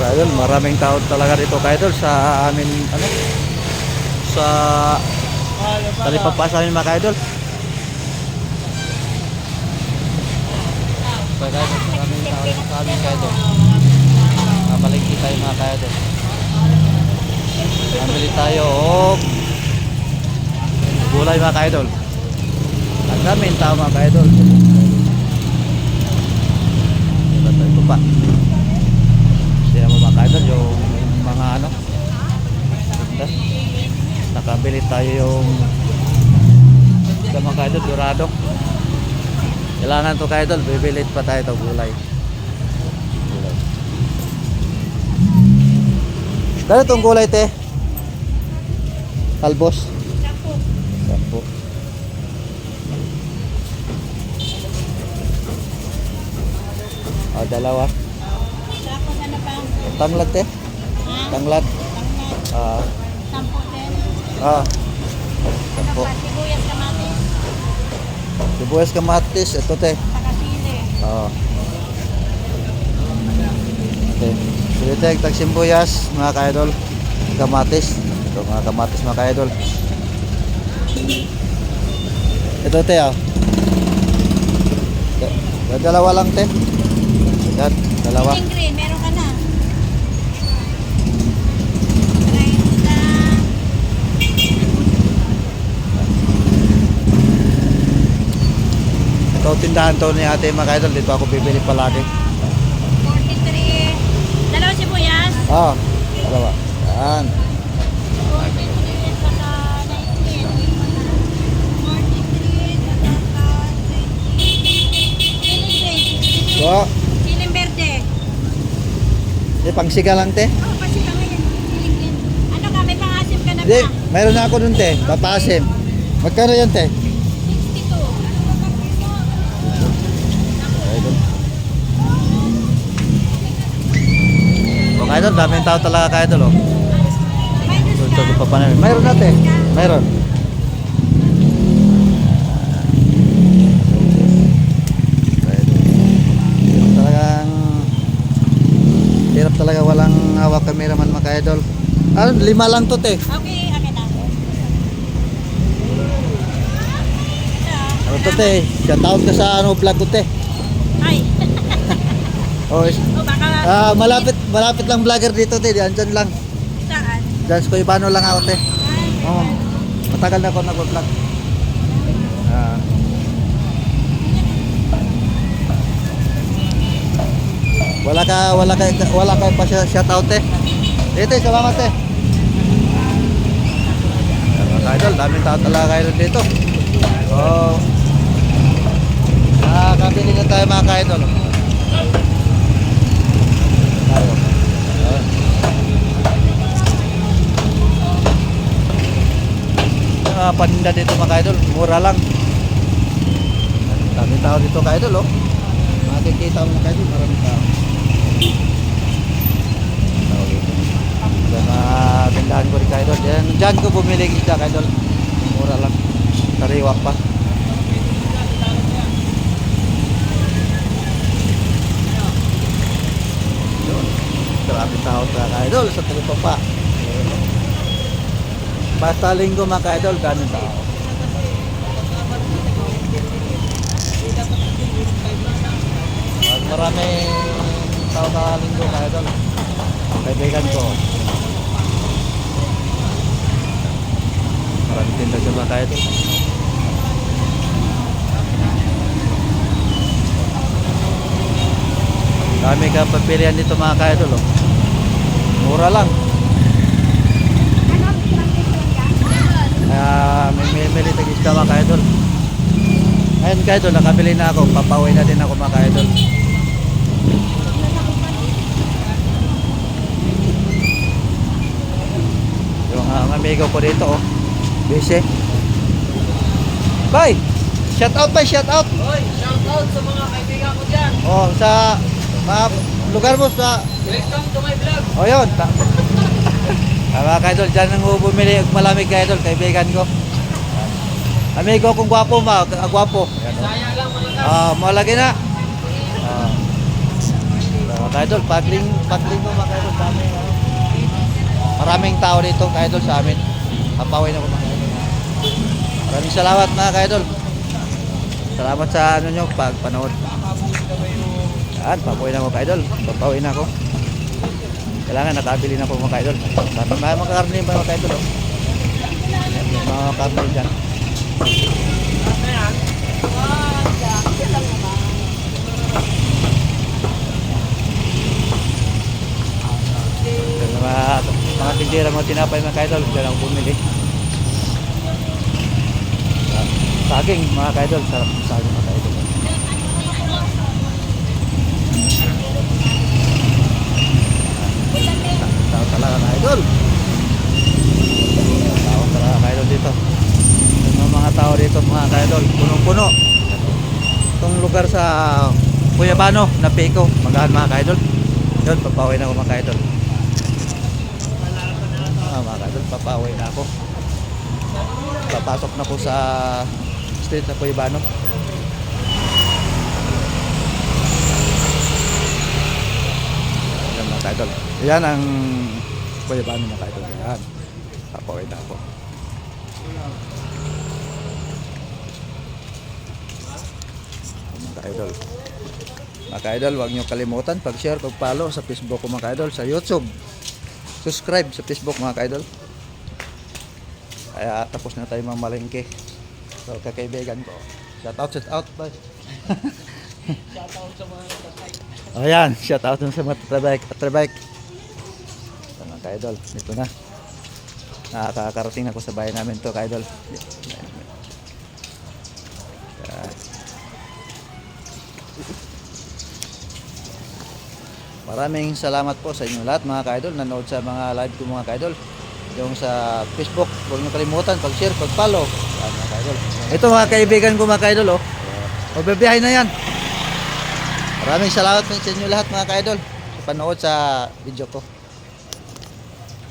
Idol, maraming tao talaga dito Idol sa amin ano sa talipapa sa amin mga Idol. So guys, maraming tao dito sa amin Idol. Mamalingki tayo mga Idol. Namili tayo og gulay mga Idol. Ang daming tao mga Idol. Ito pa. Sila mo mga Idol yung mga ano. Nakabili tayo yung sa mga Idol dorado. Kailangan to Idol, bibilit pa tayo ito gulay. Dali itong gulay te. Talbos. Sampo. Dalawa. Tanglad te. Tanglad. Sampo din. Sampo. Sibuyas kamatis. Sibuyas kamatis. Ito te. Takasili. Okay. Pili tayo tag sibuyas mga ka-idol. Kamatis. Ito mga kamatis mga ka-idol. Ito te Dalawa lang te. Yan, dalawa. Green, meron ka na. Ito tindahan to ni ate mga ka-idol. Dito ako bibili palagi. 43. Dalawa sibuyas. Dalawa. Yan. 43 saka 19. 43 saka 20. So, Siling verde. pangsiga lang te. Kasi ka ngayon. Siling yan. Ano ka, may pangasim ka na Hindi, ba? mayroon na ako dun te. Papasim. Magkano yan te? 62. Okay doon, daming tao talaga kaya doon. Ito pa namin. Mayroon natin. Mayroon. Talagang hirap talaga, walang hawak cameraman mga idol. 5 lang to te. Okay, akin na. Ano to te? Shoutout ka sa ano vlog ko te. Ay. Oh, Baka malapit lang vlogger dito te. Diyan lang. saan? Diyan sa Kuibano lang ako te. Oh, matagal na ako nag-vlog. Wala ka pa shoutout te. Dito, salamat te. Mga idol, daming tao talaga kayo dito. So, nakakabili na tayo mga idol. Paninda dito mga idol, mura lang. Daming tao dito mga idol oh. Makikita mo mga idol, maraming tao. Tindahan ko rin kayo doon. Diyan ko bumili ng isda kayo doon. Mura lang. Sariwa pa. Yun. Grabe tao kayo doon sa talipapa. Basta linggo mga kayo doon, ganun tao. Marami tao sa linggo kayo doon. Kaibigan ko. Maraming tinda sa mga kaya doon. Dami ka pagpilian dito mga kaya doon. Mura lang. May mili tag-isda mga kaya doon. Ngayon kaya doon, nakabili na ako. Papaway na din ako mga kaya doon. Yung amigo ko dito oh. Busy. Bye! Shout out pa, shout out! Hoy, shout out sa mga kaibigan ko dyan. Oh, sa lugar mo sa... Welcome to my vlog. Oh, yun. Mga kaidol, dyan nang bumili ng malamig kaidol, kaibigan ko. Amigo kong gwapo gwapo. Saya lang malakas. Malaki na. Kaidol, paglinggo mga kaidol sa amin. Maraming tao dito kaidol sa amin. Papawin ako mga kaidol. Maraming salamat mga kaidol. Salamat sa ano nyo, pagpanood. Yan, papawin ako kaidol. Papawin ako. Kailangan nakabili na po mga kaidol. May mga karne ba mga kaidol? Oh. May mga karne dyan. Mga tindira mga tinapay mga kaidol, dyan ako bumili. Saging mga kaidol, sarap ng saging mga kaidol. Tao talaga mga idol. Tao talaga mga idol dito. Yung mga tao dito mga kaidol, punong-puno. Itong lugar sa Cuyabano, Napico, magaan mga kaidol. Yun, papawin ako mga kaidol. Mga kaidol, papawin na ako. Papasok na ko sa street sa Cuyabano. Yan mga kaidol. Yan ang Cuyabano mga kaidol. Yan. Papawin na ako. Mga kaidol. Mga kaidol, huwag nyo kalimutan pag-share, pag-follow sa Facebook ko mga kaidol, sa YouTube. Subscribe sa Facebook mga kaidol. Kaya tapos na tayo mamalengke. So kakaibigan ko. Shout out bye. Shout out sa mga kasay. Ayan, shout out sa mga tatrabike. So, mga kaidol, dito na. Nakakarating ako sa bahay namin to kaidol. Ayan. Maraming salamat po sa inyo lahat mga kaidol. Nanood sa mga live ko mga kaidol. Yung sa Facebook, huwag niyo kalimutan pag-share, pag-follow. Yan, mga kaidol. Ito mga kaibigan ko mga kaidol, oh. Magbibiyahe na yan. Maraming salamat sa inyo lahat mga kaidol sa panood sa video ko.